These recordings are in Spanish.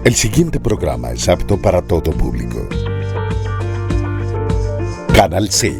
El siguiente programa es apto para todo público. Canal C.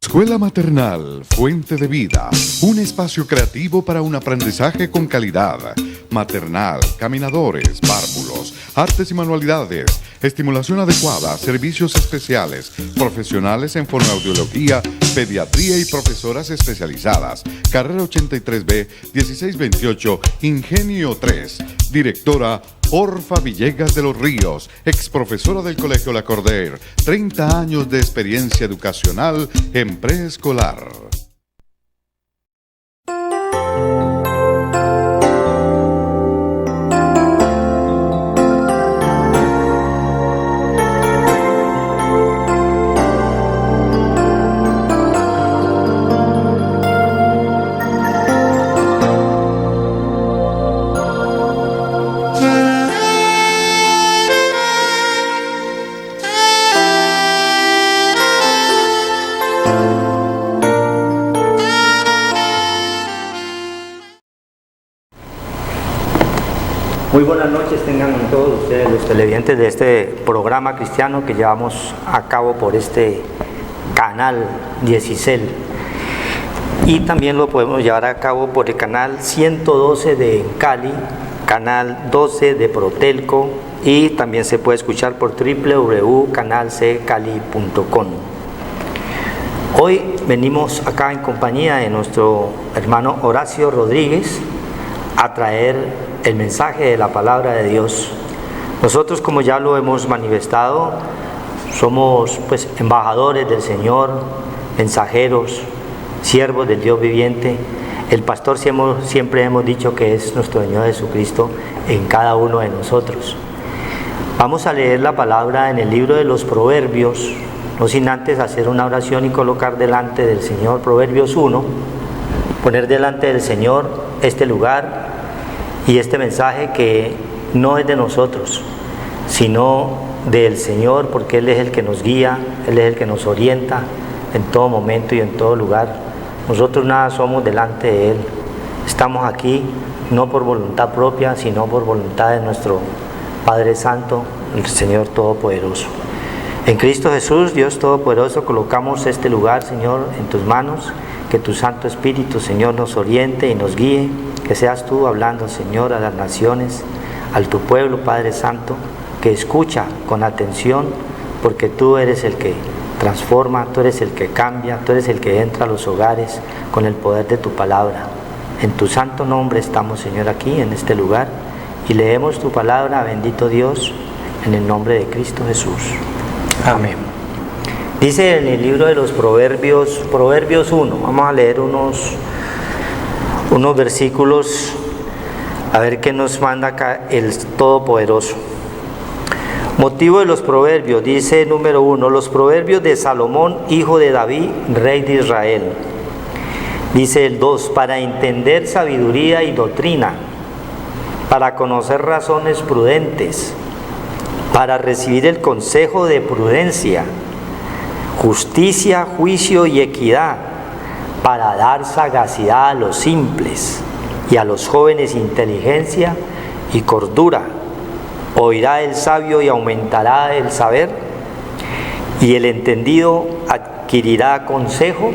Escuela Maternal Fuente de Vida, un espacio creativo para un aprendizaje con calidad. Maternal, caminadores, párvulos, artes y manualidades, estimulación adecuada, servicios especiales, profesionales en fonoaudiología, pediatría y profesoras especializadas. Carrera 83B, 1628, Ingenio 3. Directora Orfa Villegas de los Ríos, ex profesora del Colegio La Cordaire, 30 años de experiencia educacional en preescolar. Muy buenas noches tengan todos ustedes los televidentes de este programa cristiano que llevamos a cabo por este canal 16 y también lo podemos llevar a cabo por el canal 112 de Cali, canal 12 de Protelco y también se puede escuchar por www.canalccali.com. Hoy venimos acá en compañía de nuestro hermano Horacio Rodríguez a traer el mensaje de la palabra de Dios. Nosotros, como ya lo hemos manifestado, somos pues embajadores del Señor, mensajeros, siervos del Dios viviente. El pastor siempre hemos dicho que es nuestro Señor Jesucristo en cada uno de nosotros. Vamos a leer la palabra en el libro de los Proverbios, no sin antes hacer una oración y colocar delante del Señor, Proverbios 1, poner delante del Señor este lugar y este mensaje que no es de nosotros, sino del Señor, porque Él es el que nos guía, Él es el que nos orienta en todo momento y en todo lugar. Nosotros nada somos delante de Él. Estamos aquí no por voluntad propia, sino por voluntad de nuestro Padre Santo, el Señor Todopoderoso. En Cristo Jesús, Dios Todopoderoso, colocamos este lugar, Señor, en tus manos. Que tu Santo Espíritu, Señor, nos oriente y nos guíe. Que seas tú hablando, Señor, a las naciones, a tu pueblo, Padre Santo, que escucha con atención, porque tú eres el que transforma, tú eres el que cambia, tú eres el que entra a los hogares con el poder de tu palabra. En tu santo nombre estamos, Señor, aquí en este lugar y leemos tu palabra, bendito Dios, en el nombre de Cristo Jesús. Amén. Dice en el libro de los Proverbios, Proverbios 1, vamos a leer unos versículos, a ver qué nos manda acá el Todopoderoso. Motivo de los proverbios, dice número 1, los proverbios de Salomón, hijo de David, rey de Israel. Dice el 2, para entender sabiduría y doctrina, para conocer razones prudentes, para recibir el consejo de prudencia, justicia, juicio y equidad, para dar sagacidad a los simples y a los jóvenes inteligencia y cordura. Oirá el sabio y aumentará el saber, y el entendido adquirirá consejo,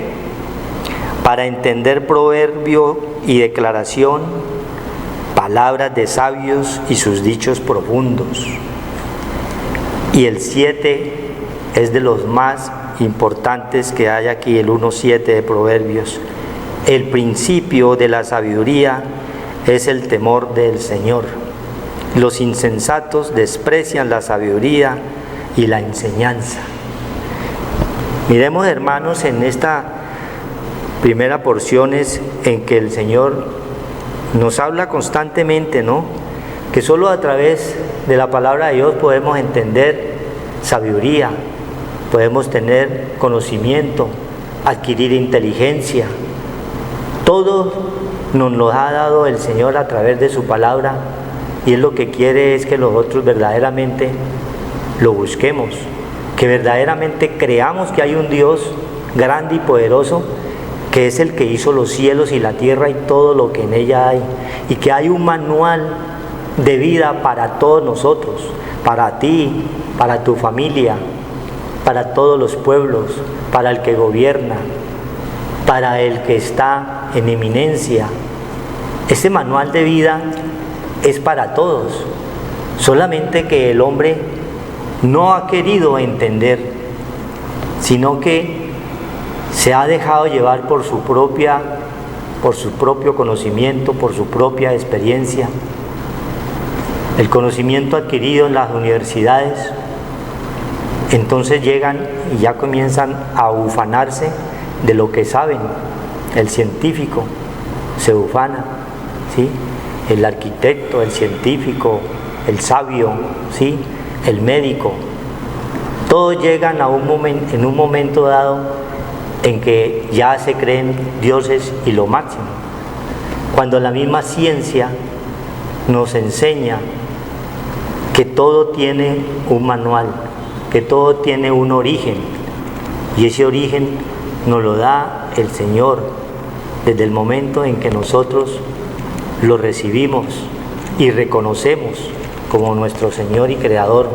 para entender proverbio y declaración, palabras de sabios y sus dichos profundos. Y el 7 es de los más importantes que hay aquí, el 1:7 de Proverbios. El principio de la sabiduría es el temor del Señor. Los insensatos desprecian la sabiduría y la enseñanza. Miremos, hermanos, en esta primera porción es en que el Señor nos habla constantemente, ¿no? Que solo a través de la palabra de Dios podemos entender sabiduría, podemos tener conocimiento, adquirir inteligencia. Todo nos lo ha dado el Señor a través de su palabra, y Él lo que quiere es que nosotros verdaderamente lo busquemos, que verdaderamente creamos que hay un Dios grande y poderoso, que es el que hizo los cielos y la tierra y todo lo que en ella hay, y que hay un manual de vida para todos nosotros, para ti, para tu familia, para todos los pueblos, para el que gobierna, para el que está en eminencia. Este manual de vida es para todos, solamente que el hombre no ha querido entender, sino que se ha dejado llevar por su propio conocimiento, por su propia experiencia. El conocimiento adquirido en las universidades, entonces llegan y ya comienzan a ufanarse de lo que saben. El científico se ufana, ¿sí? El arquitecto, el científico, el sabio, ¿sí? El médico. Todos llegan en un momento dado en que ya se creen dioses y lo máximo, cuando la misma ciencia nos enseña que todo tiene un manual, que todo tiene un origen, y ese origen nos lo da el Señor desde el momento en que nosotros lo recibimos y reconocemos como nuestro Señor y Creador.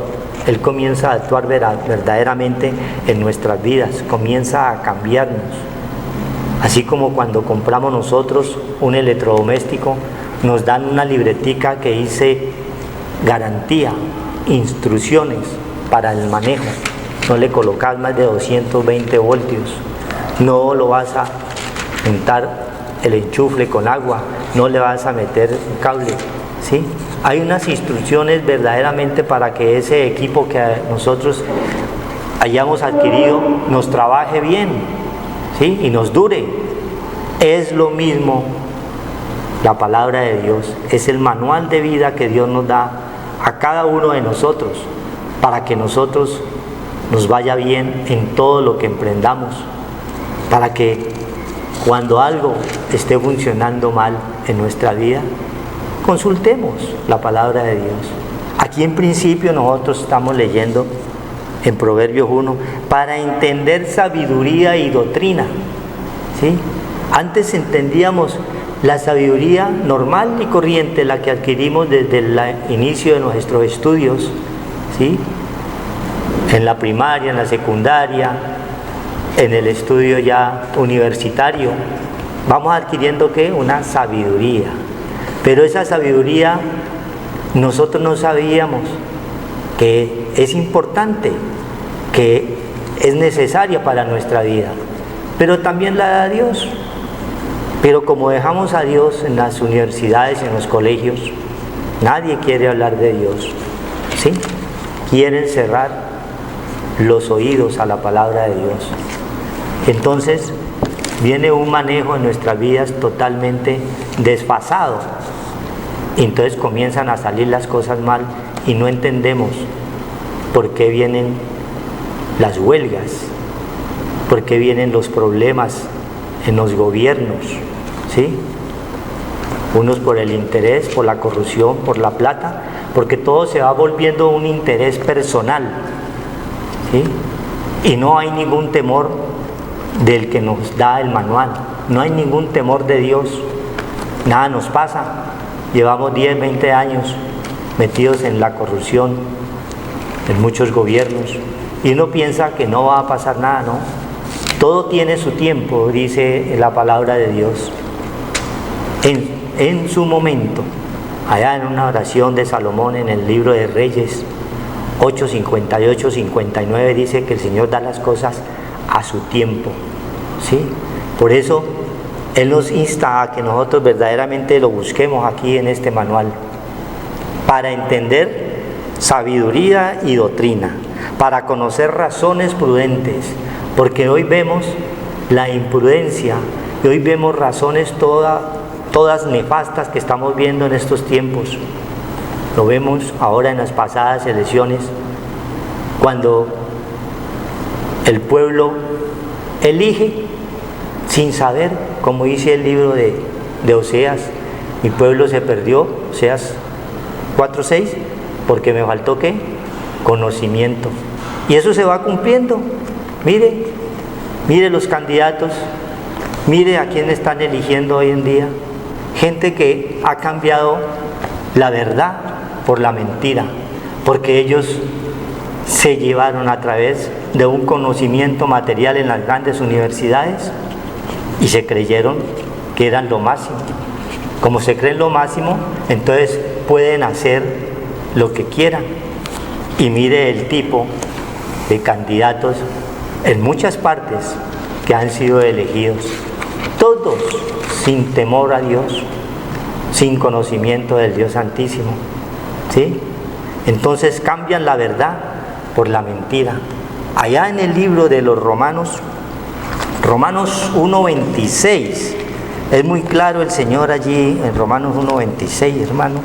Él comienza a actuar verdaderamente en nuestras vidas, comienza a cambiarnos. Así como cuando compramos nosotros un electrodoméstico, nos dan una libretica que dice garantía, instrucciones para el manejo. No le colocas más de 220 voltios, no lo vas a juntar el enchufle con agua, no le vas a meter un cable, ¿sí? Hay unas instrucciones verdaderamente para que ese equipo que nosotros hayamos adquirido nos trabaje bien, ¿sí? Y nos dure. Es lo mismo la palabra de Dios, es el manual de vida que Dios nos da a cada uno de nosotros para que nosotros nos vaya bien en todo lo que emprendamos, para que cuando algo esté funcionando mal en nuestra vida, consultemos la palabra de Dios. Aquí en principio nosotros estamos leyendo en Proverbios 1 para entender sabiduría y doctrina, ¿sí? Antes entendíamos la sabiduría normal y corriente, la que adquirimos desde el inicio de nuestros estudios, ¿sí? En la primaria, en la secundaria, en el estudio ya universitario, vamos adquiriendo ¿qué? Una sabiduría. Pero esa sabiduría nosotros no sabíamos que es importante, que es necesaria para nuestra vida, pero también la da Dios. Pero como dejamos a Dios en las universidades, en los colegios, nadie quiere hablar de Dios, ¿sí? Quieren cerrar los oídos a la palabra de Dios. Entonces viene un manejo en nuestras vidas totalmente desfasado. Y entonces comienzan a salir las cosas mal y no entendemos por qué vienen las huelgas, por qué vienen los problemas en los gobiernos, ¿sí? Unos por el interés, por la corrupción, por la plata, porque todo se va volviendo un interés personal, ¿sí? Y no hay ningún temor del que nos da el manual, no hay ningún temor de Dios, nada nos pasa. Llevamos 10, 20 años metidos en la corrupción, en muchos gobiernos, y uno piensa que no va a pasar nada, ¿no? Todo tiene su tiempo, dice la palabra de Dios. En su momento, allá en una oración de Salomón en el libro de Reyes 8:58, 59, dice que el Señor da las cosas a su tiempo, ¿sí? Por eso Él nos insta a que nosotros verdaderamente lo busquemos aquí en este manual, para entender sabiduría y doctrina, para conocer razones prudentes, porque hoy vemos la imprudencia y hoy vemos razones todas nefastas que estamos viendo en estos tiempos. Lo vemos ahora en las pasadas elecciones, cuando el pueblo elige sin saber, como dice el libro de Oseas, mi pueblo se perdió, Oseas 4:6, porque me faltó ¿qué? Conocimiento. Y eso se va cumpliendo. Mire los candidatos, mire a quién están eligiendo hoy en día, gente que ha cambiado la verdad por la mentira, porque ellos se llevaron a través de un conocimiento material en las grandes universidades y se creyeron que eran lo máximo. Como se creen lo máximo, entonces pueden hacer lo que quieran. Y mire el tipo de candidatos en muchas partes que han sido elegidos, todos sin temor a Dios, sin conocimiento del Dios Santísimo, ¿sí? Entonces cambian la verdad por la mentira. Allá en el libro de los Romanos 1:26, es muy claro el Señor allí en Romanos 1:26, hermano.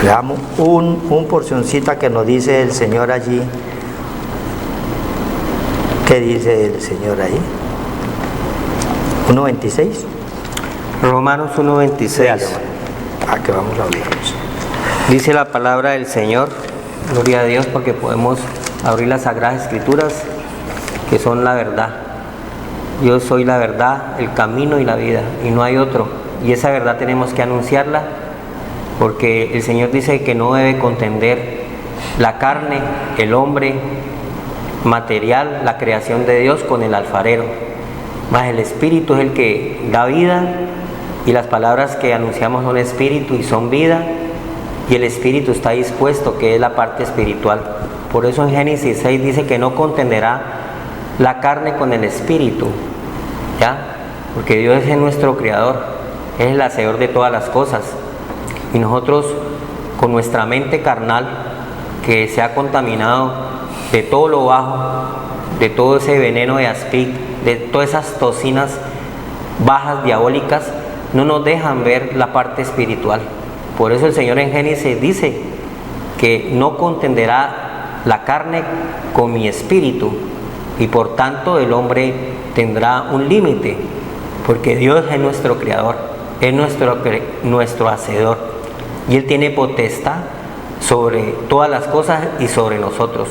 Veamos un porcioncita que nos dice el Señor allí. ¿Qué dice el Señor ahí? 1:26. Romanos 1:26. Que vamos a leer. Dice la palabra del Señor, gloria a Dios, porque podemos abrir las Sagradas Escrituras, que son la verdad. Yo soy la verdad, el camino y la vida, y no hay otro. Y esa verdad tenemos que anunciarla, porque el Señor dice que no debe contender la carne, el hombre material, la creación de Dios con el alfarero. Mas el Espíritu es el que da vida, y las palabras que anunciamos son espíritu y son vida, y el espíritu está dispuesto, que es la parte espiritual. Por eso en Génesis 6 dice que no contenderá la carne con el espíritu, ¿ya? Porque Dios es nuestro creador, es el hacedor de todas las cosas, y nosotros con nuestra mente carnal, que se ha contaminado de todo lo bajo, de todo ese veneno de aspic, de todas esas toxinas bajas diabólicas, no nos dejan ver la parte espiritual. Por eso el Señor en Génesis dice que no contenderá la carne con mi espíritu, y por tanto el hombre tendrá un límite, porque Dios es nuestro creador, es nuestro hacedor, y Él tiene potestad sobre todas las cosas y sobre nosotros.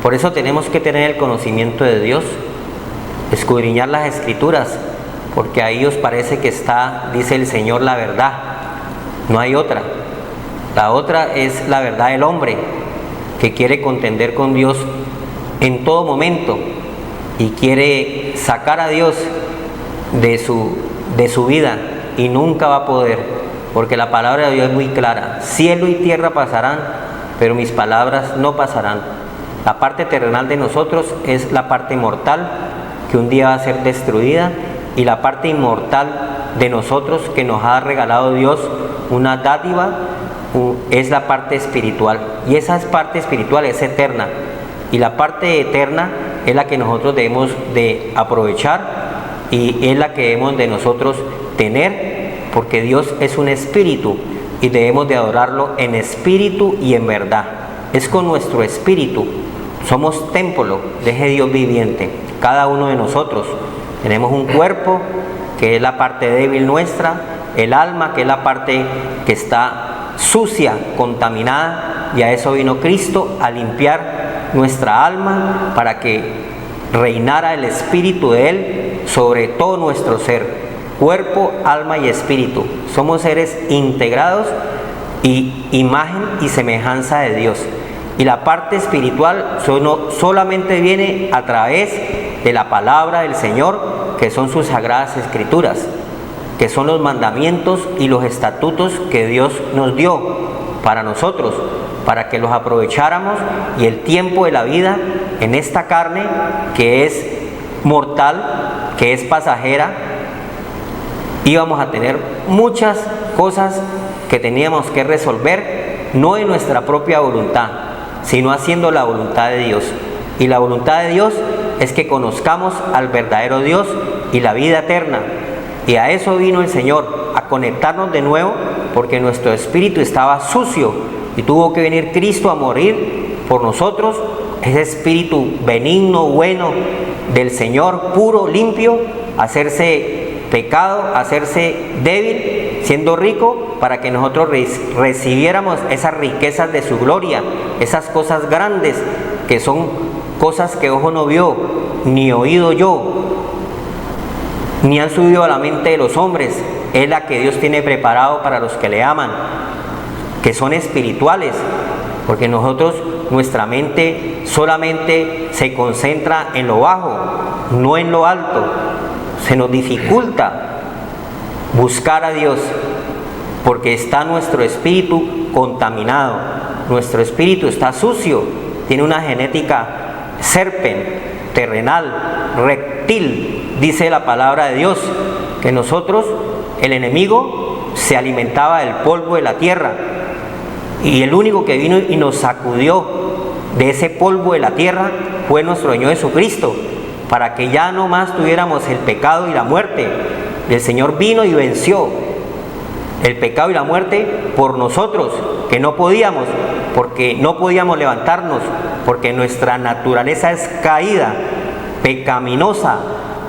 Por eso tenemos que tener el conocimiento de Dios, escudriñar las Escrituras, porque ahí os parece que está, dice el Señor, la verdad. No hay otra. La otra es la verdad del hombre, que quiere contender con Dios en todo momento y quiere sacar a Dios de su vida, y nunca va a poder, porque la palabra de Dios es muy clara: cielo y tierra pasarán, pero mis palabras no pasarán. La parte terrenal de nosotros es la parte mortal, que un día va a ser destruida, y la parte inmortal de nosotros, que nos ha regalado Dios, una dádiva, es la parte espiritual, y esa parte espiritual es eterna, y la parte eterna es la que nosotros debemos de aprovechar, y es la que debemos de nosotros tener, porque Dios es un espíritu y debemos de adorarlo en espíritu y en verdad. Es con nuestro espíritu, somos templo de ese Dios viviente. Cada uno de nosotros tenemos un cuerpo, que es la parte débil nuestra, el alma, que es la parte que está sucia, contaminada, y a eso vino Cristo, a limpiar nuestra alma, para que reinara el espíritu de Él sobre todo nuestro ser, cuerpo, alma y espíritu. Somos seres integrados y imagen y semejanza de Dios. Y la parte espiritual solamente viene a través de la palabra del Señor, que son sus sagradas escrituras, que son los mandamientos y los estatutos que Dios nos dio para nosotros, para que los aprovecháramos, y el tiempo de la vida en esta carne, que es mortal, que es pasajera, íbamos a tener muchas cosas que teníamos que resolver, no en nuestra propia voluntad, sino haciendo la voluntad de Dios. Y la voluntad de Dios es que conozcamos al verdadero Dios y la vida eterna. Y a eso vino el Señor, a conectarnos de nuevo, porque nuestro espíritu estaba sucio y tuvo que venir Cristo a morir por nosotros. Ese espíritu benigno, bueno del Señor, puro, limpio, hacerse pecado, hacerse débil, siendo rico, para que nosotros recibiéramos esas riquezas de su gloria, esas cosas grandes, que son cosas que ojo no vio, ni oído yo, ni han subido a la mente de los hombres, es la que Dios tiene preparado para los que le aman, que son espirituales, porque nosotros, nuestra mente solamente se concentra en lo bajo, no en lo alto. Se nos dificulta buscar a Dios porque está nuestro espíritu contaminado, nuestro espíritu está sucio, tiene una genética terrenal, reptil. Dice la palabra de Dios que nosotros, el enemigo, se alimentaba del polvo de la tierra, y el único que vino y nos sacudió de ese polvo de la tierra fue nuestro Señor Jesucristo, para que ya no más tuviéramos el pecado y la muerte. El Señor vino y venció el pecado y la muerte por nosotros, que no podíamos, porque no podíamos levantarnos, porque nuestra naturaleza es caída, pecaminosa,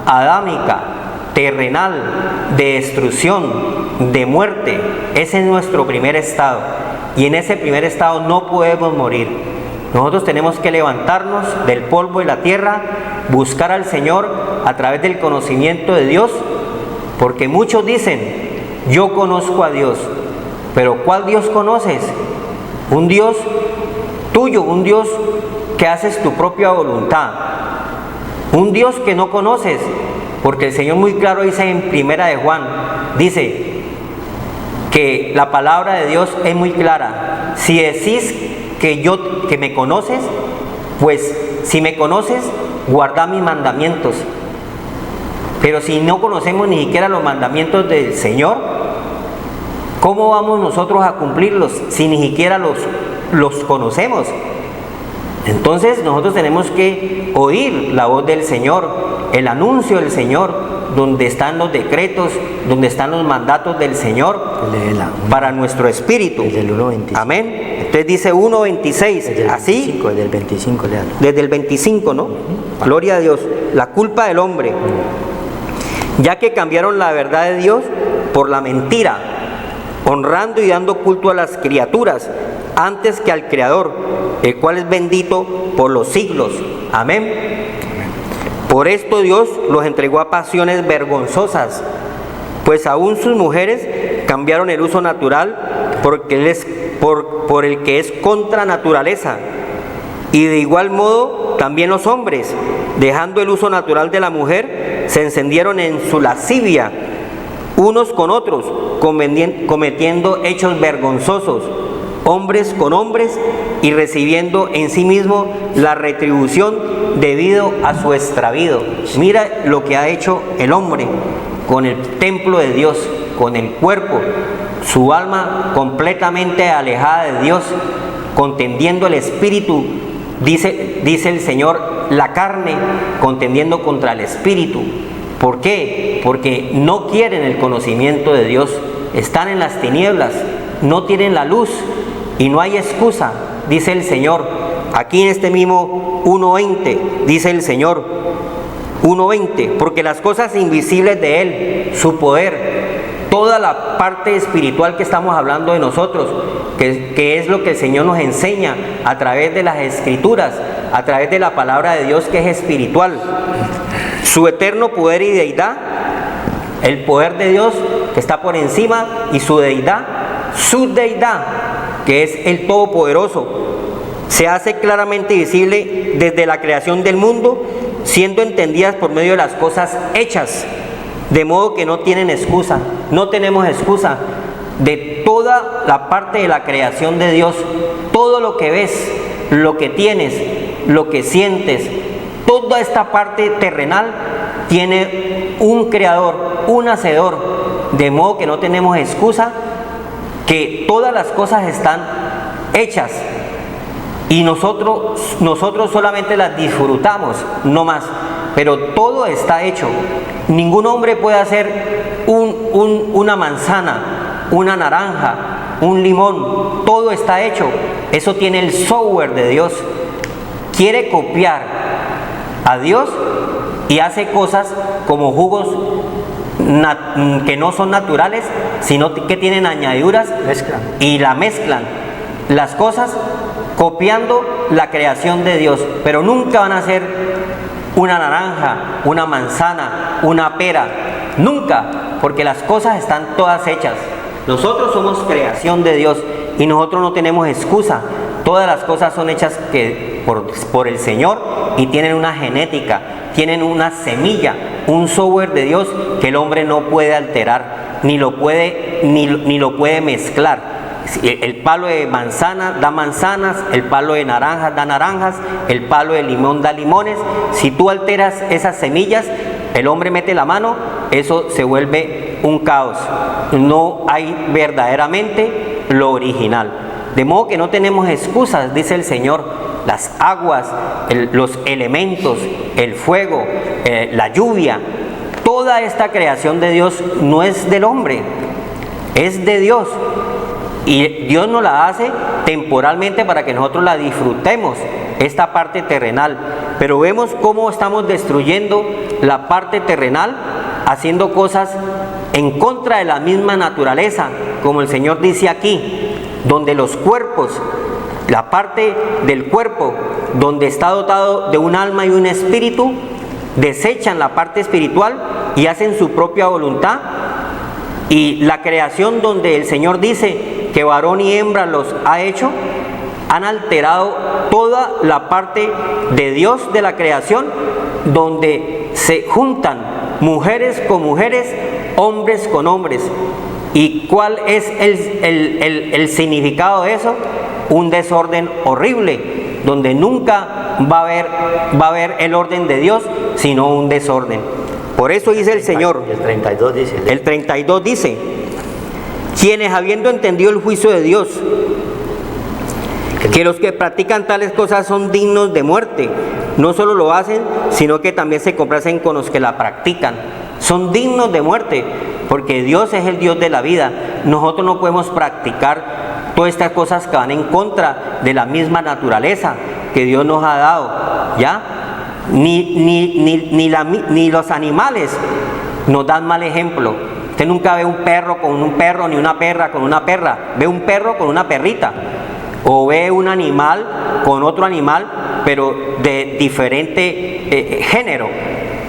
adámica, terrenal, de destrucción, de muerte. Ese es nuestro primer estado, y en ese primer estado no podemos morir. Nosotros tenemos que levantarnos del polvo de la tierra, buscar al Señor a través del conocimiento de Dios, porque muchos dicen: yo conozco a Dios. Pero ¿cuál Dios conoces? Un Dios tuyo, un Dios que haces tu propia voluntad, un Dios que no conoces, porque el Señor muy claro dice en Primera de Juan, dice que la palabra de Dios es muy clara: si decís que me conoces, pues si me conoces, guarda mis mandamientos. Pero si no conocemos ni siquiera los mandamientos del Señor, ¿cómo vamos nosotros a cumplirlos si ni siquiera los conocemos? Entonces nosotros tenemos que oír la voz del Señor, el anuncio del Señor, donde están los decretos, donde están los mandatos del Señor para nuestro espíritu. Desde el 1.25. Amén. Entonces dice 1.26, así. Desde el 25, léalo. Desde el 25, ¿no? Gloria a Dios. La culpa del hombre, ya que cambiaron la verdad de Dios por la mentira, honrando y dando culto a las criaturas antes que al Creador, el cual es bendito por los siglos. Amén. Por esto Dios los entregó a pasiones vergonzosas, pues aún sus mujeres cambiaron el uso natural por el que es contra naturaleza. Y de igual modo también los hombres, dejando el uso natural de la mujer, se encendieron en su lascivia unos con otros, cometiendo hechos vergonzosos, hombres con hombres, y recibiendo en sí mismo la retribución debido a su extravío. Mira lo que ha hecho el hombre con el templo de Dios, con el cuerpo, su alma completamente alejada de Dios, contendiendo el espíritu, dice el Señor, la carne contendiendo contra el espíritu. ¿Por qué? Porque no quieren el conocimiento de Dios, están en las tinieblas, no tienen la luz, y no hay excusa, dice el Señor. Aquí en este mismo 1.20 dice el Señor, 1.20, porque las cosas invisibles de Él, su poder, toda la parte espiritual que estamos hablando de nosotros, que es lo que el Señor nos enseña a través de las Escrituras, a través de la palabra de Dios, que es espiritual, su eterno poder y deidad, el poder de Dios que está por encima, y su deidad, que es el Todopoderoso, se hace claramente visible desde la creación del mundo, siendo entendidas por medio de las cosas hechas, de modo que no tienen excusa. No tenemos excusa de toda la parte de la creación de Dios. Todo lo que ves, lo que tienes, lo que sientes, toda esta parte terrenal tiene un creador, un hacedor, de modo que no tenemos excusa, que todas las cosas están hechas y nosotros solamente las disfrutamos, no más, pero todo está hecho. Ningún hombre puede hacer una manzana, una naranja, un limón, todo está hecho. Eso tiene el software de Dios. Quiere copiar a Dios y hace cosas como jugos que no son naturales, sino que tienen añadiduras, y la mezclan las cosas copiando la creación de Dios, pero nunca van a ser una naranja, una manzana, una pera, nunca, porque las cosas están todas hechas. Nosotros somos creación de Dios y nosotros no tenemos excusa. Todas las cosas son hechas por el Señor y tienen una genética, tienen una semilla, un software de Dios que el hombre no puede alterar, ni lo puede mezclar. El palo de manzana da manzanas, el palo de naranjas da naranjas, el palo de limón da limones. Si tú alteras esas semillas, el hombre mete la mano, eso se vuelve un caos. No hay verdaderamente lo original. De modo que no tenemos excusas, dice el Señor. Las aguas, los elementos, el fuego, la lluvia, toda esta creación de Dios no es del hombre, es de Dios. Y Dios nos la hace temporalmente para que nosotros la disfrutemos, esta parte terrenal. Pero vemos cómo estamos destruyendo la parte terrenal, haciendo cosas en contra de la misma naturaleza, como el Señor dice aquí, donde los cuerpos, la parte del cuerpo, donde está dotado de un alma y un espíritu, desechan la parte espiritual y hacen su propia voluntad. Y la creación donde el Señor dice que varón y hembra los ha hecho, han alterado toda la parte de Dios de la creación, donde se juntan mujeres con mujeres, hombres con hombres. ¿Y cuál es el significado de eso? Un desorden horrible, donde nunca va a haber el orden de Dios, sino un desorden. Por eso dice el Señor, El 32 dice. el 32 dice, quienes habiendo entendido el juicio de Dios, que los que practican tales cosas son dignos de muerte, no solo lo hacen, sino que también se complacen con los que la practican. Son dignos de muerte, porque Dios es el Dios de la vida. Nosotros no podemos practicar todas estas cosas que van en contra de la misma naturaleza que Dios nos ha dado, ¿ya? Ni los animales nos dan mal ejemplo. Usted nunca ve un perro con un perro, ni una perra con una perra. Ve un perro con una perrita. O ve un animal con otro animal, pero de diferente género.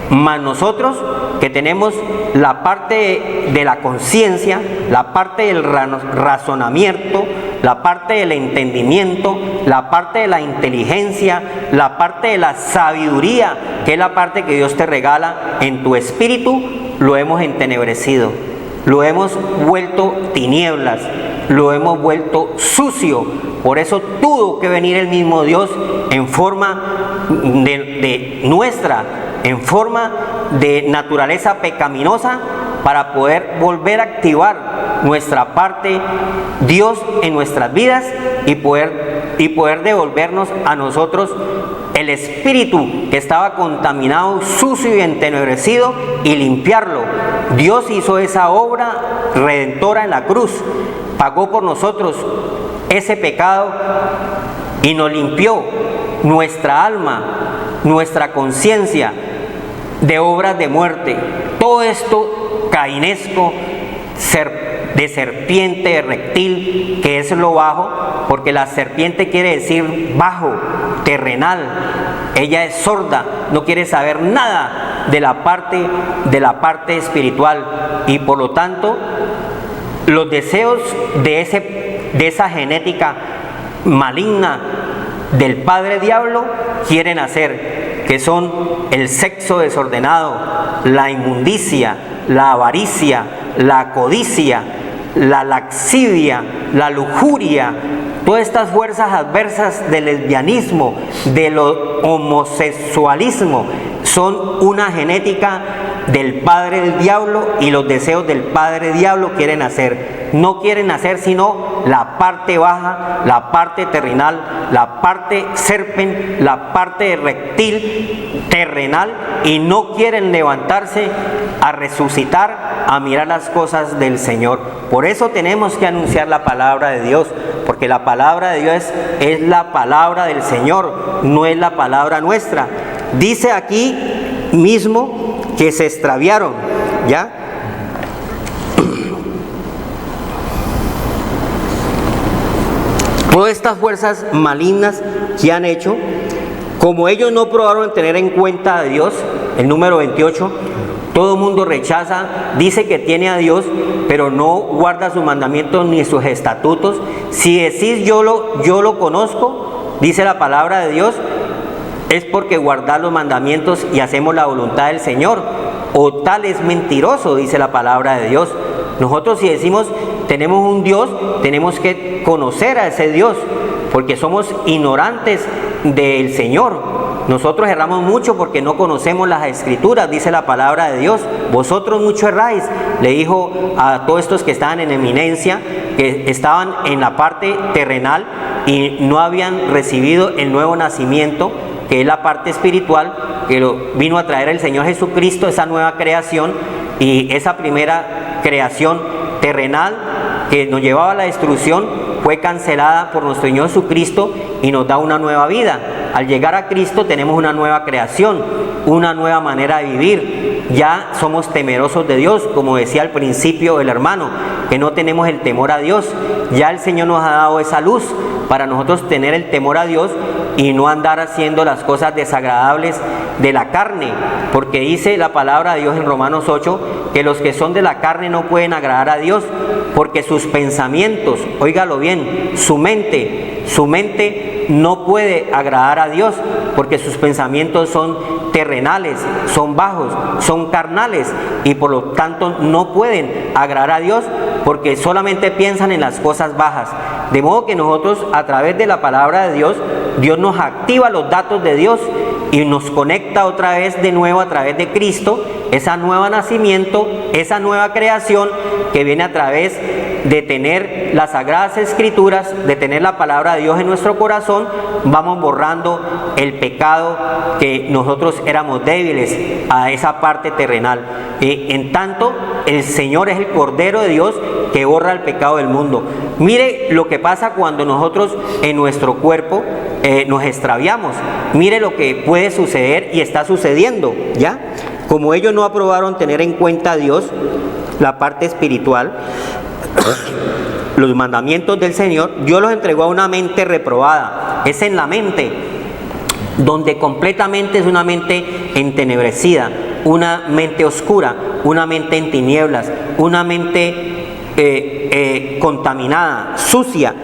Mas nosotros que tenemos la parte de la conciencia, la parte del razonamiento, la parte del entendimiento, la parte de la inteligencia, la parte de la sabiduría, que es la parte que Dios te regala en tu espíritu, lo hemos entenebrecido, lo hemos vuelto tinieblas, lo hemos vuelto sucio. Por eso tuvo que venir el mismo Dios en forma de nuestra, en forma de naturaleza pecaminosa, para poder volver a activar nuestra parte Dios en nuestras vidas y poder devolvernos a nosotros el espíritu que estaba contaminado, sucio y entenebrecido, y limpiarlo. Dios hizo esa obra redentora en la cruz, pagó por nosotros ese pecado y nos limpió nuestra alma, nuestra conciencia de obras de muerte. Todo esto cainesco, de serpiente, de reptil, que es lo bajo, porque la serpiente quiere decir bajo, terrenal. Ella es sorda, no quiere saber nada de la parte espiritual, y por lo tanto los deseos de esa genética maligna del padre diablo quieren hacer, que son el sexo desordenado, la inmundicia, la avaricia, la codicia, la laxidia, la lujuria, todas estas fuerzas adversas del lesbianismo, del homosexualismo, son una genética del padre del diablo, y los deseos del padre diablo quieren hacer. No quieren hacer sino la parte baja, la parte terrenal, la parte serpen, la parte reptil terrenal, y no quieren levantarse a resucitar, a mirar las cosas del Señor. Por eso tenemos que anunciar la palabra de Dios, porque la palabra de Dios es la palabra del Señor, no es la palabra nuestra. Dice aquí mismo que se extraviaron, ¿ya? Todas estas fuerzas malignas que han hecho, como ellos no probaron tener en cuenta a Dios, el número 28, Todo mundo rechaza, dice que tiene a Dios, pero no guarda sus mandamientos ni sus estatutos. Si decís yo lo conozco, dice la palabra de Dios, es porque guardar los mandamientos y hacemos la voluntad del Señor. O tal es mentiroso, dice la palabra de Dios. Nosotros si decimos tenemos un Dios, tenemos que conocer a ese Dios, porque somos ignorantes del Señor. Nosotros erramos mucho porque no conocemos las Escrituras, dice la palabra de Dios. Vosotros mucho erráis, le dijo a todos estos que estaban en eminencia, que estaban en la parte terrenal y no habían recibido el nuevo nacimiento, que es la parte espiritual, que lo vino a traer el Señor Jesucristo, esa nueva creación, y esa primera creación terrenal que nos llevaba a la destrucción fue cancelada por nuestro Señor Jesucristo y nos da una nueva vida. Al llegar a Cristo tenemos una nueva creación, una nueva manera de vivir. Ya somos temerosos de Dios, como decía al principio el hermano, que no tenemos el temor a Dios. Ya el Señor nos ha dado esa luz para nosotros tener el temor a Dios y no andar haciendo las cosas desagradables de la carne, porque dice la palabra de Dios en Romanos 8 que los que son de la carne no pueden agradar a Dios, porque sus pensamientos, óigalo bien, su mente no puede agradar a Dios, porque sus pensamientos son terrenales, son bajos, son carnales, y por lo tanto no pueden agradar a Dios, porque solamente piensan en las cosas bajas. De modo que nosotros, a través de la palabra de Dios, Dios nos activa los datos de Dios y nos conecta otra vez de nuevo a través de Cristo, ese nuevo nacimiento, esa nueva creación que viene a través de tener las Sagradas Escrituras, de tener la palabra de Dios en nuestro corazón. Vamos borrando el pecado que nosotros éramos débiles a esa parte terrenal. En tanto, el Señor es el Cordero de Dios que borra el pecado del mundo. Mire lo que pasa cuando nosotros en nuestro cuerpo nos extraviamos. Mire lo que puede suceder y está sucediendo, ¿ya? Como ellos no aprobaron tener en cuenta a Dios, la parte espiritual, los mandamientos del Señor, Dios los entregó a una mente reprobada. Es en la mente, donde completamente es una mente entenebrecida, una mente oscura, una mente en tinieblas, una mente contaminada, sucia,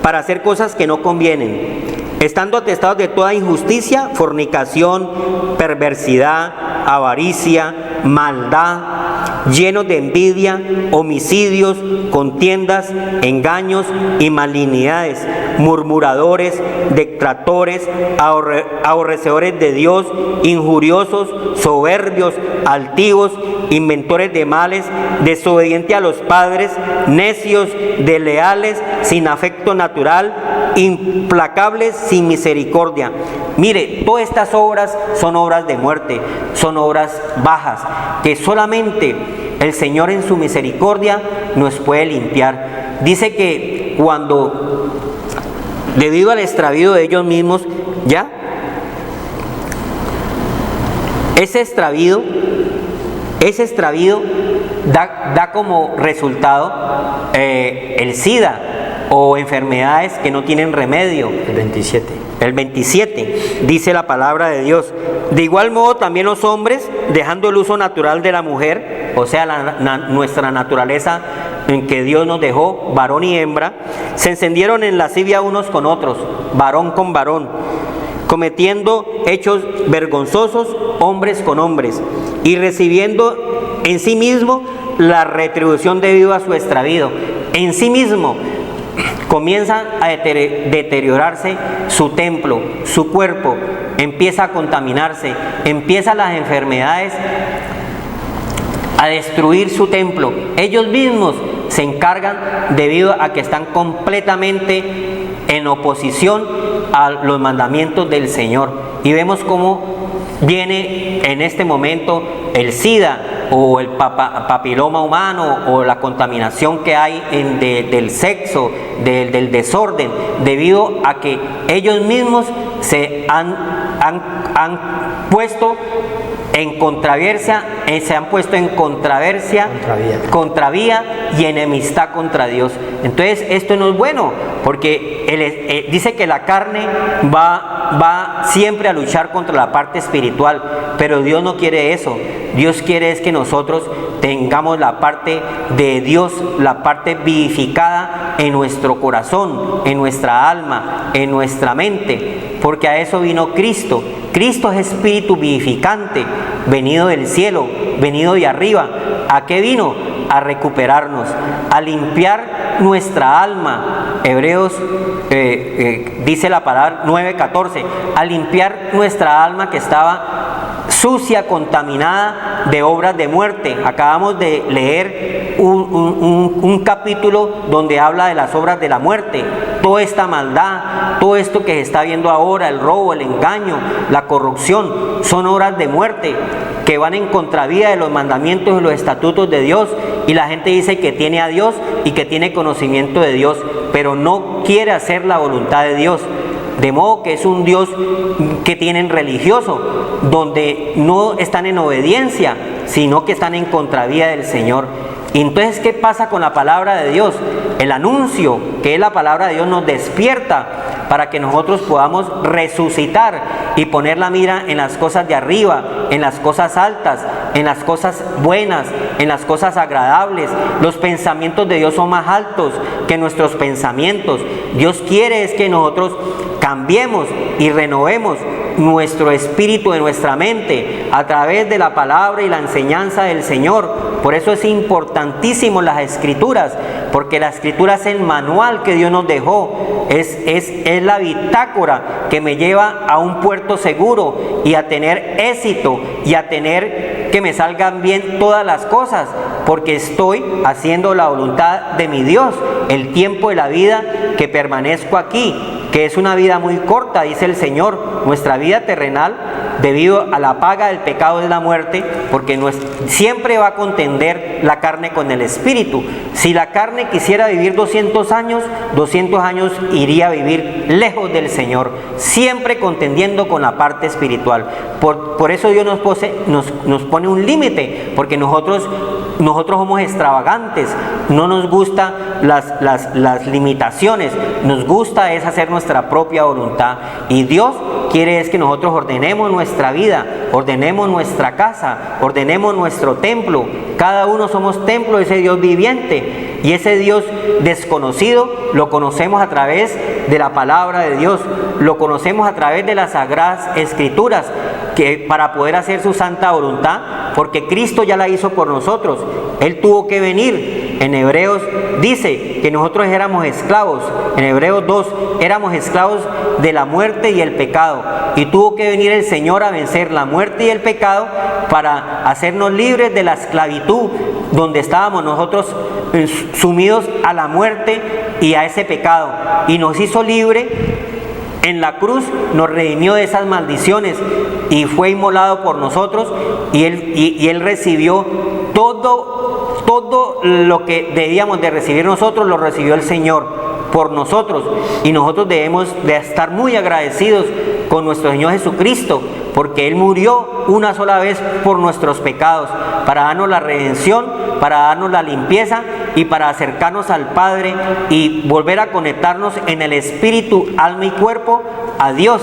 para hacer cosas que no convienen, estando atestados de toda injusticia, fornicación, perversidad, avaricia, maldad, llenos de envidia, homicidios, contiendas, engaños y malignidades, murmuradores, detractores, aborrecedores de Dios, injuriosos, soberbios, altivos, inventores de males, desobedientes a los padres, necios, desleales, sin afecto natural, implacables, sin misericordia. Mire, todas estas obras son obras de muerte, son obras bajas, que solamente el Señor en su misericordia nos puede limpiar. Dice que cuando, debido al extravío de ellos mismos, ya, ese extravío da como resultado el SIDA o enfermedades que no tienen remedio. El 27, dice la palabra de Dios. De igual modo también los hombres, dejando el uso natural de la mujer, o sea, nuestra naturaleza en que Dios nos dejó, varón y hembra, se encendieron en lascivia unos con otros, varón con varón, cometiendo hechos vergonzosos hombres con hombres, y recibiendo en sí mismo la retribución debido a su extravío. En sí mismo comienza a deteriorarse su templo, su cuerpo, empieza a contaminarse, empiezan las enfermedades a destruir su templo. Ellos mismos se encargan debido a que están completamente en oposición a los mandamientos del Señor. Y vemos cómo viene en este momento el SIDA o el papiloma humano o la contaminación que hay del sexo, del desorden, debido a que ellos mismos se han puesto en contravía, se han puesto en contravía y enemistad contra Dios. Entonces esto no es bueno, porque dice que la carne va siempre a luchar contra la parte espiritual, pero Dios no quiere eso. Dios quiere es que nosotros tengamos la parte de Dios, la parte vivificada en nuestro corazón, en nuestra alma, en nuestra mente, porque a eso vino Cristo. Cristo es espíritu vivificante, venido del cielo, venido de arriba. ¿A qué vino? A recuperarnos, a limpiar nuestra alma. Hebreos dice la palabra 9:14, a limpiar nuestra alma que estaba sucia, contaminada de obras de muerte. Acabamos de leer un capítulo donde habla de las obras de la muerte. Toda esta maldad, todo esto que se está viendo ahora, el robo, el engaño, la corrupción, son obras de muerte que van en contravía de los mandamientos y los estatutos de Dios. Y la gente dice que tiene a Dios y que tiene conocimiento de Dios, pero no quiere hacer la voluntad de Dios. De modo que es un Dios que tienen religioso, donde no están en obediencia, sino que están en contravía del Señor. Y entonces, ¿qué pasa con la palabra de Dios? El anuncio, que es la palabra de Dios, nos despierta para que nosotros podamos resucitar y poner la mira en las cosas de arriba, en las cosas altas, en las cosas buenas, en las cosas agradables. Los pensamientos de Dios son más altos que nuestros pensamientos. Dios quiere es que nosotros cambiemos y renovemos nuestro espíritu de nuestra mente a través de la palabra y la enseñanza del Señor. Por eso es importantísimo las Escrituras, porque la Escritura es el manual que Dios nos dejó, es la bitácora que me lleva a un puerto seguro y a tener éxito y a tener que me salgan bien todas las cosas, porque estoy haciendo la voluntad de mi Dios el tiempo de la vida que permanezco aquí, que es una vida muy corta, dice el Señor. Nuestra vida terrenal, debido a la paga del pecado, es la muerte, porque siempre va a contender la carne con el espíritu. Si la carne quisiera vivir 200 años iría a vivir lejos del Señor, siempre contendiendo con la parte espiritual. Por eso Dios nos pone un límite, porque nosotros somos extravagantes, no nos gustan las limitaciones, nos gusta es hacer nuestra propia voluntad. Y Dios quiere es que nosotros ordenemos nuestra vida, ordenemos nuestra casa, ordenemos nuestro templo. Cada uno somos templo de ese Dios viviente, y ese Dios desconocido lo conocemos a través de la palabra de Dios, lo conocemos a través de las sagradas escrituras, que para poder hacer su santa voluntad, porque Cristo ya la hizo por nosotros. Él tuvo que venir. En Hebreos dice que nosotros éramos esclavos. En Hebreos 2 éramos esclavos de la muerte y el pecado, y tuvo que venir el Señor a vencer la muerte y el pecado para hacernos libres de la esclavitud donde estábamos nosotros sumidos a la muerte y a ese pecado, y nos hizo libre. En la cruz nos redimió de esas maldiciones y fue inmolado por nosotros, y Él recibió todo lo que debíamos de recibir nosotros, lo recibió el Señor por nosotros, y nosotros debemos de estar muy agradecidos con nuestro Señor Jesucristo, porque Él murió una sola vez por nuestros pecados, para darnos la redención, para darnos la limpieza y para acercarnos al Padre y volver a conectarnos en el espíritu, alma y cuerpo a Dios,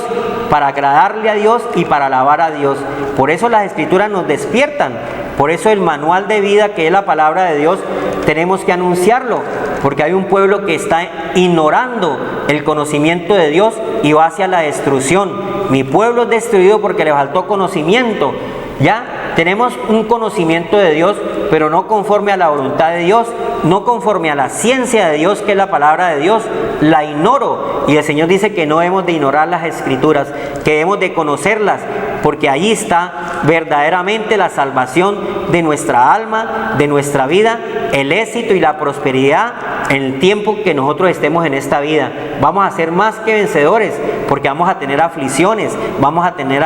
para agradarle a Dios y para alabar a Dios. Por eso las Escrituras nos despiertan, por eso el manual de vida, que es la palabra de Dios, tenemos que anunciarlo, porque hay un pueblo que está ignorando el conocimiento de Dios y va hacia la destrucción. Mi pueblo es destruido porque le faltó conocimiento. Ya tenemos un conocimiento de Dios, pero no conforme a la voluntad de Dios, no conforme a la ciencia de Dios, que es la palabra de Dios. La ignoro, y el Señor dice que no debemos de ignorar las Escrituras, que debemos de conocerlas, porque allí está verdaderamente la salvación de nuestra alma, de nuestra vida, el éxito y la prosperidad en el tiempo que nosotros estemos en esta vida. Vamos a ser más que vencedores, porque vamos a tener aflicciones, vamos a tener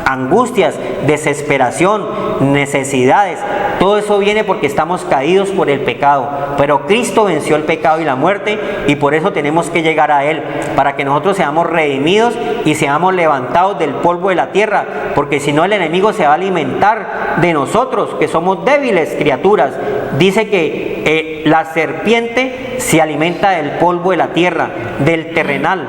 angustias, desesperación, necesidades, Todo eso viene porque estamos caídos por el pecado, pero Cristo venció el pecado y la muerte, y por eso tenemos que llegar a Él, para que nosotros seamos redimidos y seamos levantados del polvo de la tierra, porque si no el enemigo se va a alimentar de nosotros, que somos débiles criaturas. Dice que la serpiente se alimenta del polvo de la tierra, del terrenal,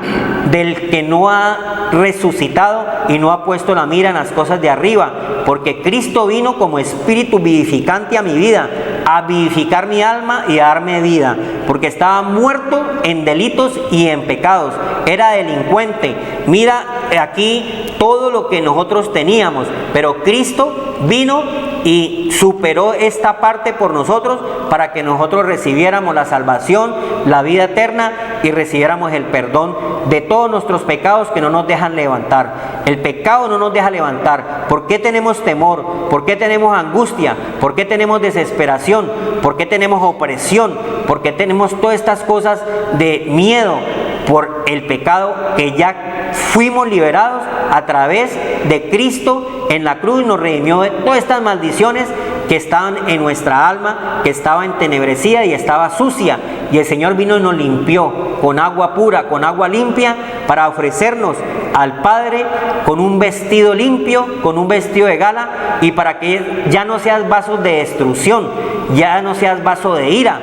del que no ha resucitado y no ha puesto la mira en las cosas de arriba, porque Cristo vino como espíritu vivificante a mi vida, a vivificar mi alma y a darme vida, porque estaba muerto en delitos y en pecados, era delincuente. Mira aquí todo lo que nosotros teníamos, pero Cristo vino y superó esta parte por nosotros para que nosotros recibiéramos la salvación, la vida eterna, y recibiéramos el perdón de todos nuestros pecados que no nos dejan levantar. El pecado no nos deja levantar. ¿Por qué tenemos temor? ¿Por qué tenemos angustia? ¿Por qué tenemos desesperación? ¿Por qué tenemos opresión? ¿Por qué tenemos todas estas cosas de miedo? Por el pecado que ya fuimos liberados a través de Cristo en la cruz, nos redimió de todas estas maldiciones que estaban en nuestra alma, que estaba entenebrecida y estaba sucia, y el Señor vino y nos limpió con agua pura, con agua limpia, para ofrecernos al Padre con un vestido limpio, con un vestido de gala, y para que ya no seas vaso de destrucción, ya no seas vaso de ira,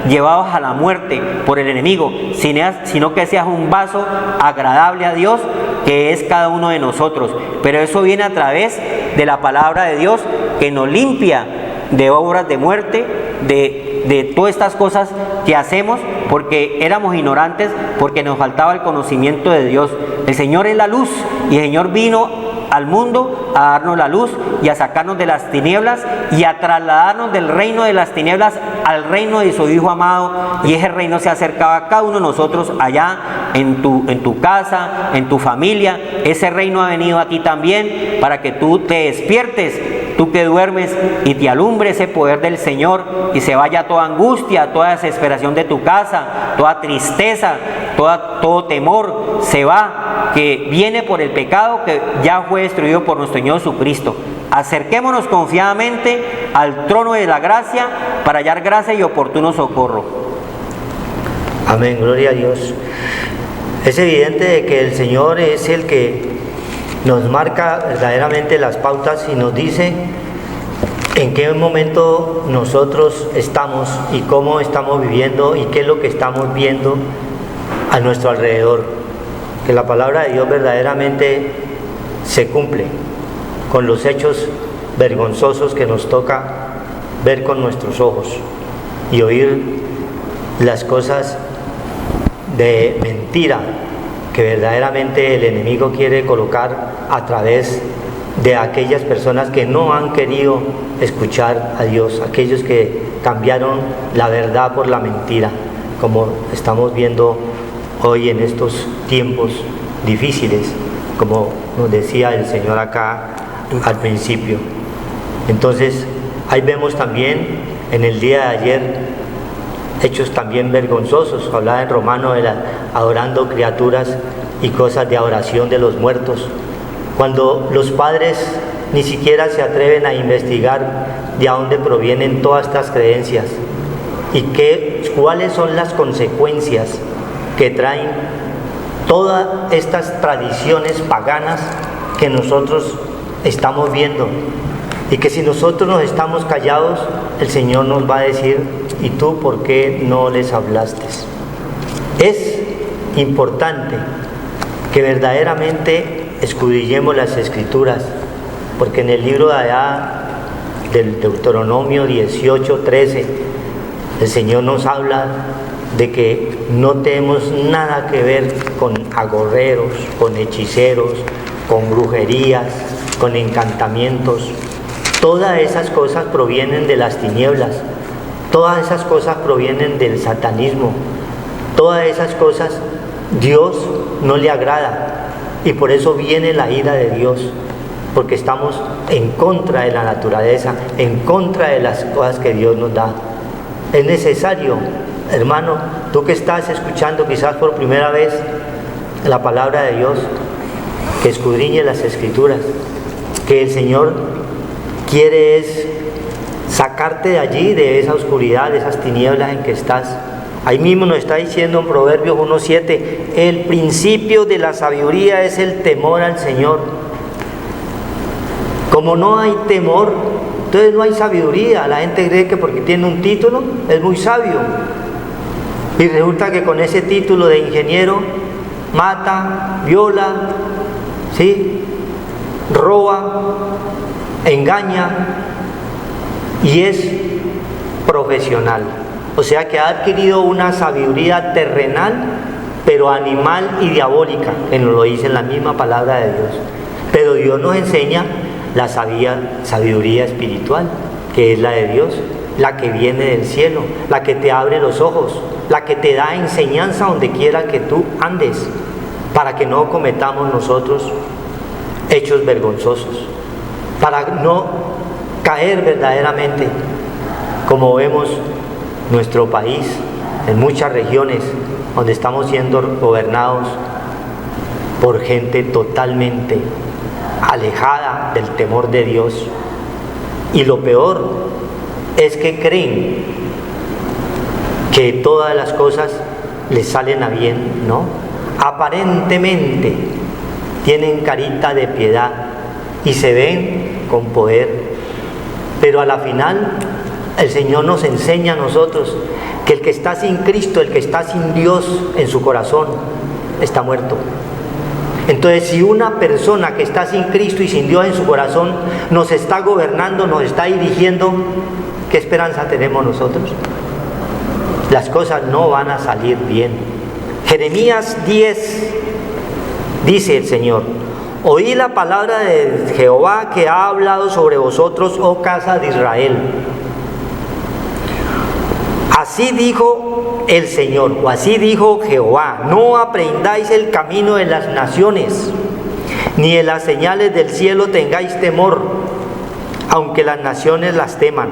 llevados a la muerte por el enemigo, sino que seas un vaso agradable a Dios, que es cada uno de nosotros. Pero eso viene a través de la palabra de Dios, que nos limpia de obras de muerte, de todas estas cosas que hacemos porque éramos ignorantes, porque nos faltaba el conocimiento de Dios. El Señor es la luz, y el Señor vino al mundo a darnos la luz y a sacarnos de las tinieblas y a trasladarnos del reino de las tinieblas al reino de su Hijo amado, y ese reino se acercaba a cada uno de nosotros allá en tu casa, en tu familia. Ese reino ha venido aquí también para que tú te despiertes, tú que duermes, y te alumbre ese poder del Señor, y se vaya toda angustia, toda desesperación de tu casa, toda tristeza, todo temor, se va, que viene por el pecado que ya fue destruido por nuestro Señor Jesucristo. Acerquémonos confiadamente al trono de la gracia para hallar gracia y oportuno socorro. Amén, gloria a Dios. Es evidente de que el Señor es el que nos marca verdaderamente las pautas y nos dice en qué momento nosotros estamos y cómo estamos viviendo y qué es lo que estamos viendo a nuestro alrededor. Que la palabra de Dios verdaderamente se cumple con los hechos vergonzosos que nos toca ver con nuestros ojos y oír las cosas de mentira que verdaderamente el enemigo quiere colocar a través de aquellas personas que no han querido escuchar a Dios, aquellos que cambiaron la verdad por la mentira, como estamos viendo hoy en estos tiempos difíciles, como nos decía el Señor acá al principio. Entonces, ahí vemos también en el día de ayer hechos también vergonzosos. Hablaba en Romano de adorando criaturas y cosas de adoración de los muertos, cuando los padres ni siquiera se atreven a investigar de dónde provienen todas estas creencias y cuáles son las consecuencias que traen todas estas tradiciones paganas que nosotros estamos viendo, y que si nosotros nos estamos callados, el Señor nos va a decir: ¿y tú por qué no les hablaste? Es importante que verdaderamente escudriñemos las Escrituras, porque en el libro de allá del Deuteronomio 18:13 el Señor nos habla de que no tenemos nada que ver con agorreros, con hechiceros, con brujerías, con encantamientos. Todas esas cosas provienen de las tinieblas, todas esas cosas provienen del satanismo, todas esas cosas Dios no le agrada, y por eso viene la ira de Dios, porque estamos en contra de la naturaleza, en contra de las cosas que Dios nos da. Es necesario, hermano, tú que estás escuchando quizás por primera vez la palabra de Dios, que escudriñe las Escrituras, que el Señor quiere es sacarte de allí, de esa oscuridad, de esas tinieblas en que estás. Ahí mismo nos está diciendo en Proverbios 1:7, el principio de la sabiduría es el temor al Señor. Como no hay temor, entonces no hay sabiduría. La gente cree que porque tiene un título es muy sabio. Y resulta que con ese título de ingeniero mata, viola, ¿sí?, roba, engaña y es profesional. O sea que ha adquirido una sabiduría terrenal, pero animal y diabólica, que nos lo dice en la misma palabra de Dios. Pero Dios nos enseña la sabiduría espiritual, que es la de Dios, la que viene del cielo, la que te abre los ojos, la que te da enseñanza donde quiera que tú andes, para que no cometamos nosotros hechos vergonzosos, para no caer verdaderamente, como vemos nuestro país, en muchas regiones donde estamos siendo gobernados por gente totalmente alejada del temor de Dios. Y lo peor es que creen que todas las cosas les salen a bien, ¿no? Aparentemente tienen carita de piedad y se ven con poder, pero a la final el Señor nos enseña a nosotros que el que está sin Cristo, el que está sin Dios en su corazón, está muerto. Entonces, si una persona que está sin Cristo y sin Dios en su corazón nos está gobernando, nos está dirigiendo, ¿qué esperanza tenemos nosotros? Las cosas no van a salir bien. Jeremías 10 dice el Señor: oí la palabra de Jehová que ha hablado sobre vosotros, oh casa de Israel. Así dijo el Señor, o así dijo Jehová: no aprendáis el camino de las naciones, ni de las señales del cielo tengáis temor, aunque las naciones las teman.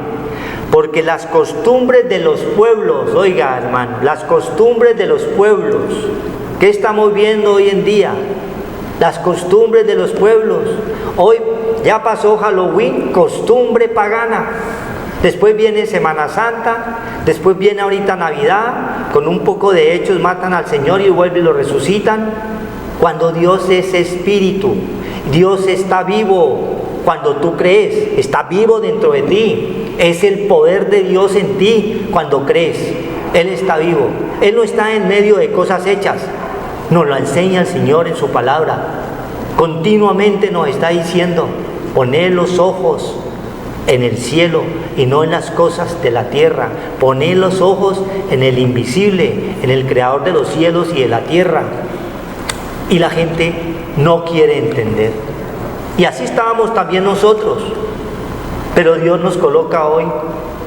Porque las costumbres de los pueblos, oiga hermano, las costumbres de los pueblos, ¿qué estamos viendo hoy en día? Las costumbres de los pueblos. Hoy ya pasó Halloween, costumbre pagana. Después viene Semana Santa, después viene ahorita Navidad, con un poco de hechos matan al Señor y vuelven y lo resucitan. Cuando Dios es espíritu, Dios está vivo. Cuando tú crees, está vivo dentro de ti. Es el poder de Dios en ti cuando crees. Él está vivo. Él no está en medio de cosas hechas. Nos lo enseña el Señor en su palabra. Continuamente nos está diciendo: poned los ojos en el cielo y no en las cosas de la tierra. Poned los ojos en el invisible, en el creador de los cielos y de la tierra. Y la gente no quiere entender. Y así estábamos también nosotros. Pero Dios nos coloca hoy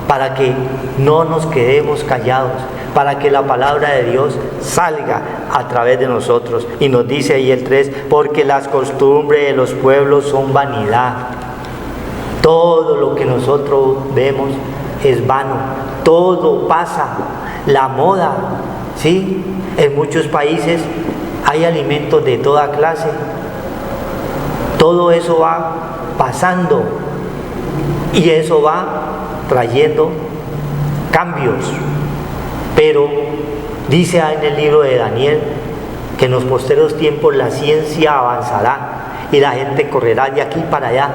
para que no nos quedemos callados, para que la palabra de Dios salga a través de nosotros. Y nos dice ahí el 3, porque las costumbres de los pueblos son vanidad. Todo lo que nosotros vemos es vano, todo pasa. La moda, ¿sí? En muchos países hay alimentos de toda clase. Todo eso va pasando y eso va trayendo cambios. Pero dice en el libro de Daniel que en los posteros tiempos la ciencia avanzará y la gente correrá de aquí para allá.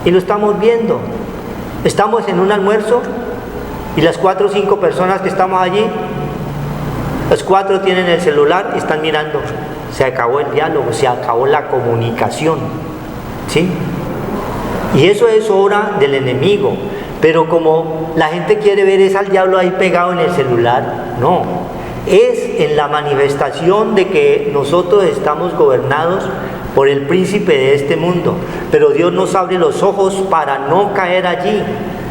Y lo estamos viendo. Estamos en un almuerzo y las 4 o 5 personas que estamos allí, los 4 tienen el celular y están mirando. Se acabó el diálogo, se acabó la comunicación, ¿sí? Y eso es obra del enemigo. Pero como la gente quiere ver es al diablo ahí pegado en el celular, no. Es en la manifestación de que nosotros estamos gobernados por el príncipe de este mundo. Pero Dios nos abre los ojos para no caer allí.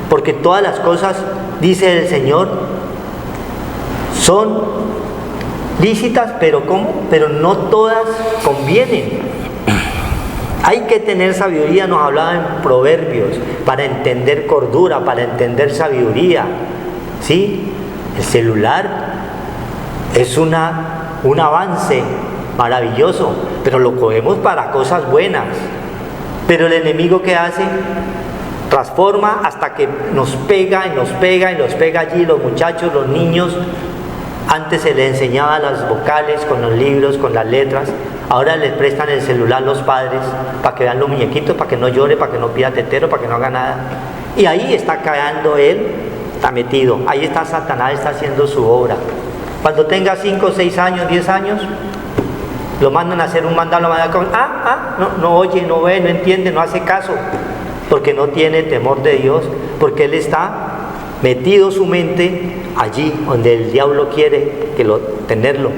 Porque todas las cosas, dice el Señor, son lícitas, pero ¿cómo? Pero no todas convienen. Hay que tener sabiduría, nos hablaba en Proverbios, para entender cordura, para entender sabiduría, ¿sí? El celular es un avance maravilloso, pero lo cogemos para cosas buenas. Pero el enemigo, ¿qué hace? transforma hasta que nos pega y nos pega y nos pega allí. Los muchachos, los niños, antes se les enseñaba las vocales con los libros, con las letras. Ahora les prestan el celular los padres para que vean los muñequitos, para que no llore, para que no pida tetero, para que no haga nada. Y ahí está cagando él, está metido. Ahí está Satanás, está haciendo su obra. Cuando tenga 5, 6 años, 10 años, lo mandan a hacer un mandado, no oye, no ve, no entiende, no hace caso, porque no tiene temor de Dios, porque él está metido su mente allí donde el diablo quiere tenerlo,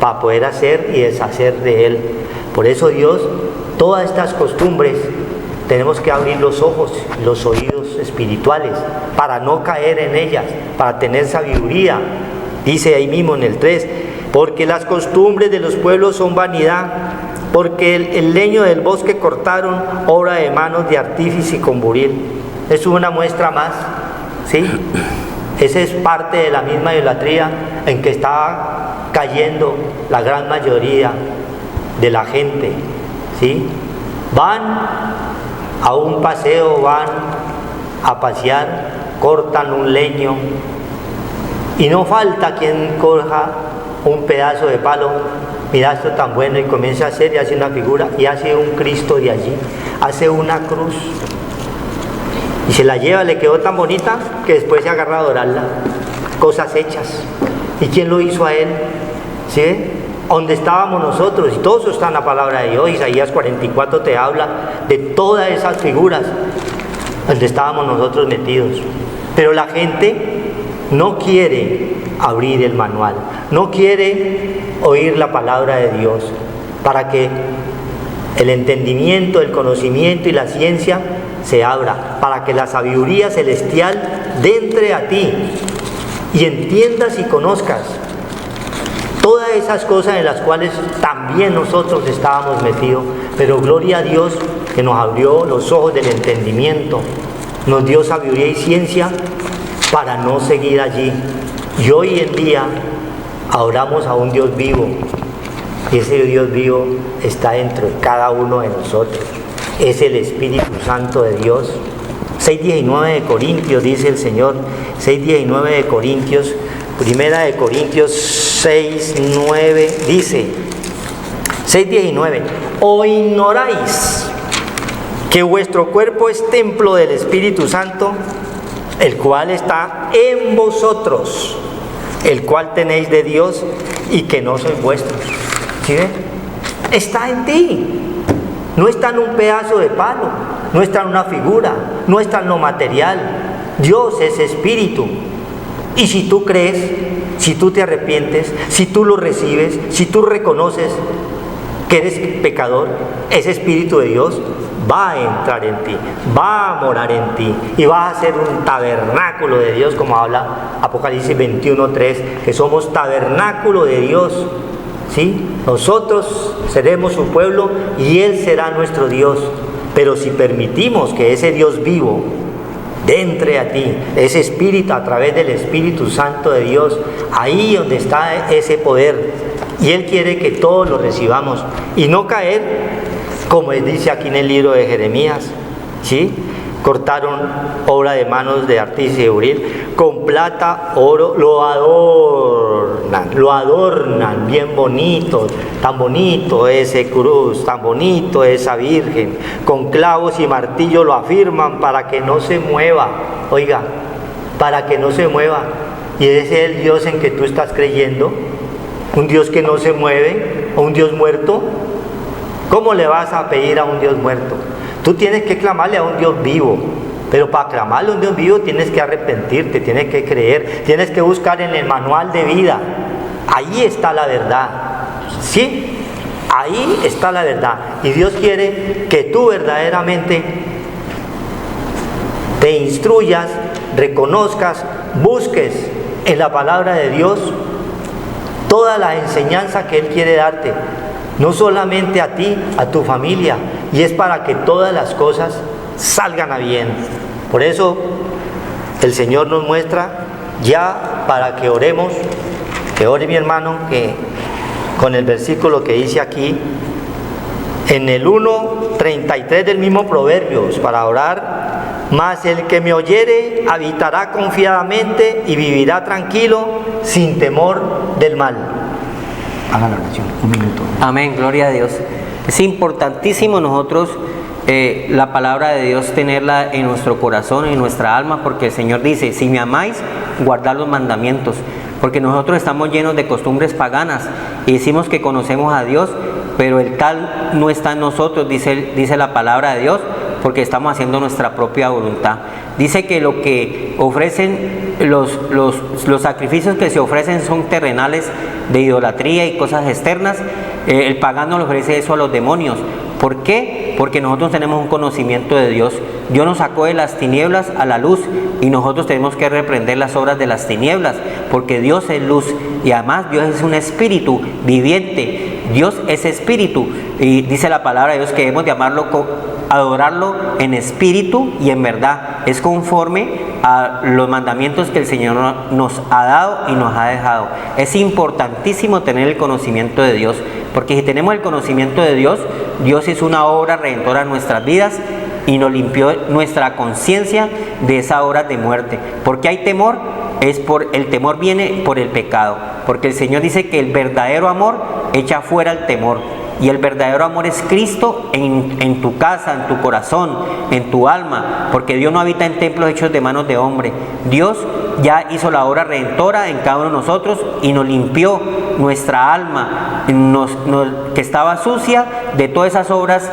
para poder hacer y deshacer de él. Por eso Dios, todas estas costumbres, tenemos que abrir los ojos, los oídos espirituales, para no caer en ellas, para tener sabiduría. Dice ahí mismo en el 3, porque las costumbres de los pueblos son vanidad, porque el leño del bosque cortaron, obra de manos de artífice con buril. Es una muestra más, ¿sí? Esa es parte de la misma idolatría en que está cayendo la gran mayoría de la gente, ¿sí? Van a un paseo, van a pasear, cortan un leño y no falta quien coja un pedazo de palo, mira esto tan bueno, y comienza a hacer y hace una figura y hace un Cristo de allí, hace una cruz y se la lleva, le quedó tan bonita que después se agarra a adorarla. Cosas hechas. ¿Y quién lo hizo a él? ¿Sí? Donde estábamos nosotros, y todo eso está en la palabra de Dios. Isaías 44 te habla de todas esas figuras donde estábamos nosotros metidos. Pero la gente no quiere abrir el manual, no quiere oír la palabra de Dios, para que el entendimiento, el conocimiento y la ciencia se abra, para que la sabiduría celestial entre a ti y entiendas y conozcas todas esas cosas en las cuales también nosotros estábamos metidos. Pero gloria a Dios que nos abrió los ojos del entendimiento, nos dio sabiduría y ciencia para no seguir allí. Y hoy en día adoramos a un Dios vivo, y ese Dios vivo está dentro de cada uno de nosotros. Es el Espíritu Santo de Dios. 6:19 de Corintios dice el Señor, 6:19 de Corintios, primera de Corintios 6:9 dice, 6:19, ¿o ignoráis que vuestro cuerpo es templo del Espíritu Santo, el cual está en vosotros, el cual tenéis de Dios y que no sois vuestros? ¿Sí ven? Está en ti. No está en un pedazo de palo, no está en una figura, no está en lo material. Dios es espíritu. Y si tú crees, si tú te arrepientes, si tú lo recibes, si tú reconoces que eres pecador, ese espíritu de Dios va a entrar en ti, va a morar en ti y va a ser un tabernáculo de Dios, como habla Apocalipsis 21:3, que somos tabernáculo de Dios. ¿Sí? Nosotros seremos su pueblo y Él será nuestro Dios. Pero si permitimos que ese Dios vivo entre a ti, ese Espíritu a través del Espíritu Santo de Dios, ahí donde está ese poder, y Él quiere que todos lo recibamos y no caer, como Él dice aquí en el libro de Jeremías, ¿sí? Cortaron obra de manos de artífice de buril, con plata, oro, lo adornan bien bonito, tan bonito ese cruz, tan bonito esa virgen, con clavos y martillo lo afirman para que no se mueva, oiga, para que no se mueva. Y ese es el Dios en que tú estás creyendo, un Dios que no se mueve, o un Dios muerto. ¿Cómo le vas a pedir a un Dios muerto? Tú tienes que clamarle a un Dios vivo, pero para clamarle a un Dios vivo tienes que arrepentirte, tienes que creer, tienes que buscar en el manual de vida. Ahí está la verdad, ¿sí? Ahí está la verdad. Y Dios quiere que tú verdaderamente te instruyas, reconozcas, busques en la palabra de Dios toda la enseñanza que Él quiere darte. No solamente a ti, a tu familia, y es para que todas las cosas salgan a bien. Por eso el Señor nos muestra ya para que oremos, que ore mi hermano, que con el versículo que dice aquí, en el 1:33 del mismo Proverbios, para orar Mas el que me oyere habitará confiadamente y vivirá tranquilo sin temor del mal. Hagan la oración, un minuto. Amén, gloria a Dios. Es importantísimo nosotros la palabra de Dios tenerla en nuestro corazón, en nuestra alma, porque el Señor dice, si me amáis, guardad los mandamientos, porque nosotros estamos llenos de costumbres paganas y decimos que conocemos a Dios, pero el tal no está en nosotros, dice la palabra de Dios, porque estamos haciendo nuestra propia voluntad. Dice que lo que ofrecen, los sacrificios que se ofrecen son terrenales de idolatría y cosas externas. El pagano le ofrece eso a los demonios. ¿Por qué? Porque nosotros tenemos un conocimiento de Dios. Dios nos sacó de las tinieblas a la luz y nosotros tenemos que reprender las obras de las tinieblas, porque Dios es luz y además Dios es un espíritu viviente. Dios es espíritu y dice la palabra de Dios que debemos de adorarlo en espíritu y en verdad. Es conforme a los mandamientos que el Señor nos ha dado y nos ha dejado. Es importantísimo tener el conocimiento de Dios, porque si tenemos el conocimiento de Dios, Dios hizo una obra redentora en nuestras vidas y nos limpió nuestra conciencia de esa hora de muerte. ¿Por qué hay temor? El temor viene por el pecado, porque el Señor dice que el verdadero amor echa fuera el temor. Y el verdadero amor es Cristo en tu casa, en tu corazón, en tu alma, porque Dios no habita en templos hechos de manos de hombre. Dios ya hizo la obra redentora en cada uno de nosotros y nos limpió nuestra alma, que estaba sucia de todas esas obras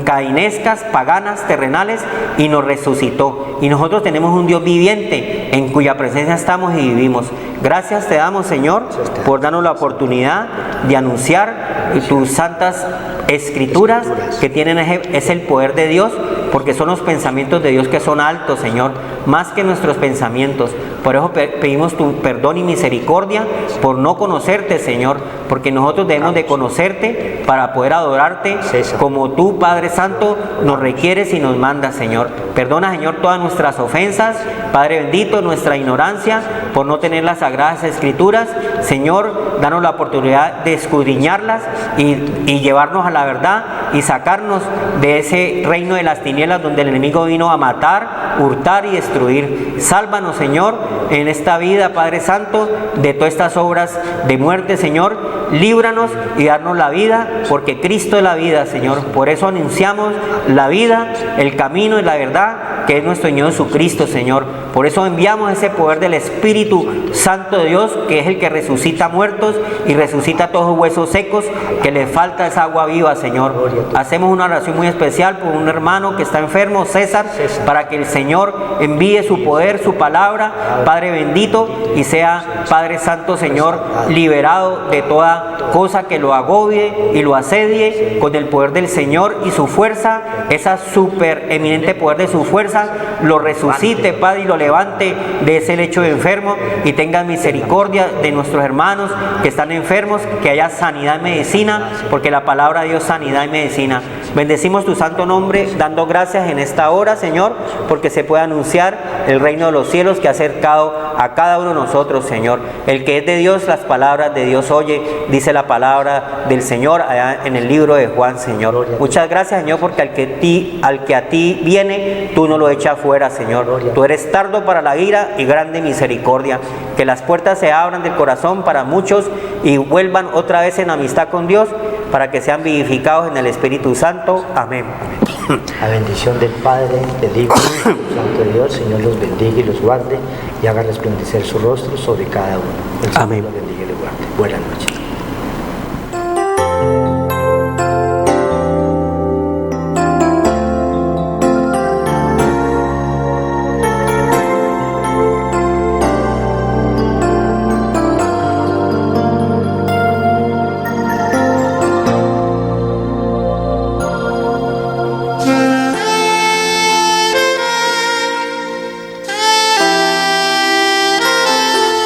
cainescas, paganas, terrenales, y nos resucitó. Y nosotros tenemos un Dios viviente en cuya presencia estamos y vivimos. Gracias te damos, Señor, por darnos la oportunidad de anunciar tus santas escrituras que tienen es el poder de Dios, porque son los pensamientos de Dios que son altos, Señor, más que nuestros pensamientos. Por eso pedimos tu perdón y misericordia por no conocerte, Señor, porque nosotros debemos de conocerte para poder adorarte como tú, Padre Santo, nos requieres y nos mandas, Señor. Perdona, Señor, todas nuestras ofensas, Padre bendito, nuestra ignorancia por no tener las sagradas escrituras. Señor, danos la oportunidad de escudriñarlas y llevarnos a la verdad y sacarnos de ese reino de las tinieblas donde el enemigo vino a matar, hurtar y destruir. Sálvanos, Señor, en esta vida, Padre Santo, de todas estas obras de muerte, Señor. Líbranos y darnos la vida, porque Cristo es la vida, Señor. Por eso anunciamos la vida, el camino y la verdad, que es nuestro Señor Jesucristo, Señor. Por eso enviamos ese poder del Espíritu Santo de Dios, que es el que resucita muertos y resucita todos los huesos secos, que le falta esa agua viva, Señor. Hacemos una oración muy especial por un hermano que está enfermo, César, para que el Señor envíe su poder, su palabra, Padre bendito, y sea, Padre Santo, Señor, liberado de toda cosa que lo agobie y lo asedie, con el poder del Señor y su fuerza, esa super eminente poder de su fuerza, lo resucite, Padre, y lo levante de ese lecho de enfermo, y tenga misericordia de nuestros hermanos que están enfermos, que haya sanidad y medicina, porque la palabra de Dios, sanidad y medicina. Bendecimos tu santo nombre, dando gracias en esta hora, Señor, porque se puede anunciar el reino de los cielos que ha acercado a cada uno de nosotros, Señor. El que es de Dios, las palabras de Dios oye, dice la palabra del Señor allá en el libro de Juan, Señor. Muchas gracias, Señor, porque al que a ti viene, tú no lo echas fuera, Señor. Tú eres tardo para la ira y grande misericordia. Que las puertas se abran del corazón para muchos y vuelvan otra vez en amistad con Dios, para que sean vivificados en el Espíritu Santo. Amén. La bendición del Padre, del Hijo y del Espíritu Santo de Dios, Señor, los bendiga y los guarde y haga resplandecer su rostro sobre cada uno. El Señor Amén. los bendiga y los guarde. Buenas noches.